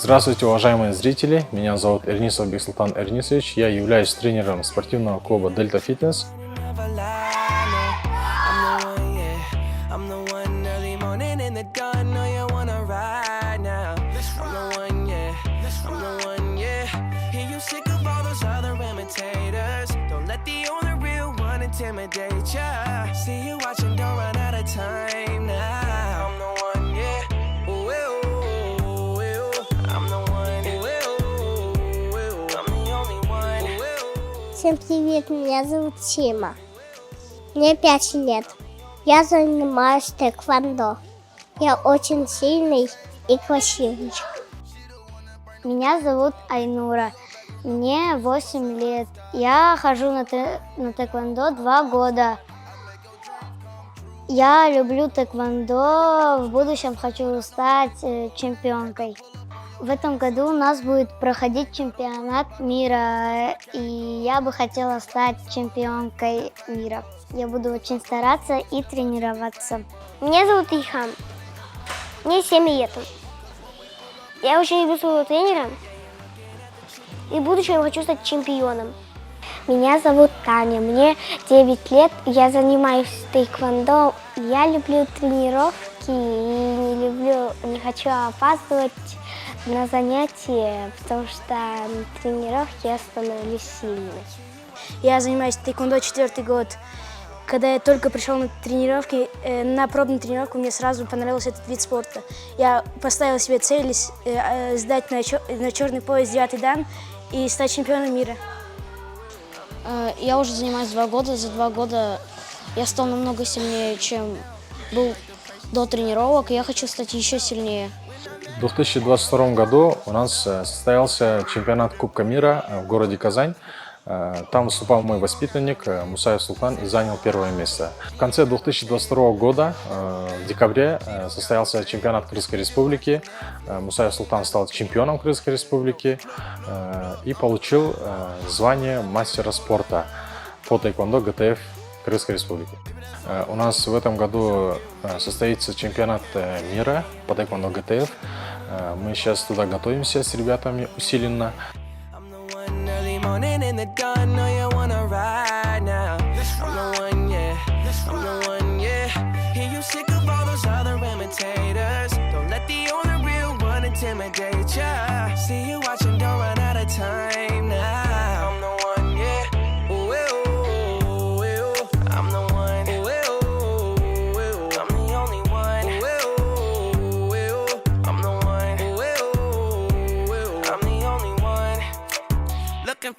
Здравствуйте, уважаемые зрители! Меня зовут Эрнисов Бексултан Эрнисович. Я являюсь тренером спортивного клуба Delta Fitness. Всем привет, меня зовут Тима. Мне 5 лет. Я занимаюсь тэквондо. Я очень сильный и красивый. Меня зовут Айнура. Мне 8 лет. Я хожу на тэквондо 2 года. Я люблю тэквондо. В будущем хочу стать чемпионкой. В этом году у нас будет проходить чемпионат мира, и я бы хотела стать чемпионкой мира. Я буду очень стараться и тренироваться. Меня зовут Ильхам. Мне 7 лет. Я очень люблю своего тренера, и в будущем я хочу стать чемпионом. Меня зовут Таня, мне 9 лет, я занимаюсь тэквондо. Я люблю тренировки и не хочу опаздывать на занятия, потому что на тренировке я становлюсь сильной. Я занимаюсь тэквондо 4-й год. Когда я только пришел на тренировки, на пробную тренировку, мне сразу понравился этот вид спорта. Я поставил себе цель сдать на черный пояс 9-й дан и стать чемпионом мира. Я уже занимаюсь 2 года. За 2 года я стал намного сильнее, чем был до тренировок. Я хочу стать еще сильнее. В 2022 году у нас состоялся чемпионат Кубка мира в городе Казань. Там выступал мой воспитанник Мусаев Султан и занял 1-е место. В конце 2022 года, в декабре, состоялся чемпионат Кыргызской республики. Мусаев Султан стал чемпионом Кыргызской республики и получил звание мастера спорта по тэквондо ГТФ Кыргызской республики. У нас в этом году состоится чемпионат мира по тэквондо ГТФ. Мы сейчас туда готовимся с ребятами усиленно.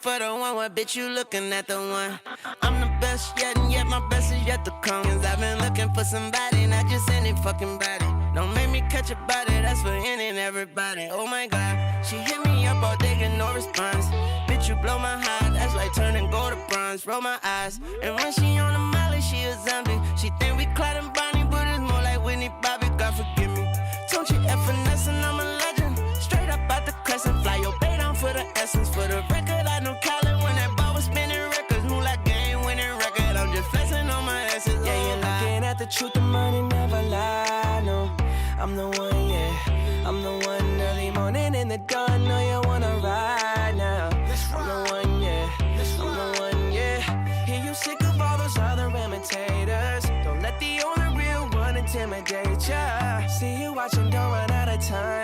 For the one, what bitch you looking at the one? I'm the best yet, and yet my best is yet to come. Cause I've been looking for somebody, not just any fucking body. Don't make me catch a body, that's for any and everybody. Oh my god, she hit me up all day, get no response. Bitch, you blow my heart, that's like turning gold to bronze. Roll my eyes, and when she on the molly, she a zombie. She think we Clyde and Bonnie, but it's more like Whitney Bobby. God forgive me. Don't you F finesse, and I'm a legend. Straight up out the crescent, fly your bait down for the essence, for the record. No Colin when that ball was spinning records, move like game winning record. I'm just flexing on my asses. Yeah, you're looking at the truth, the money never lie. No, I'm the one, yeah. I'm the one early morning in the dawn. No, you wanna ride now. I'm the one, yeah. I'm the one, yeah. Hear you sick of all those other imitators. Don't let the only real one intimidate ya. See you watching, don't run out of time.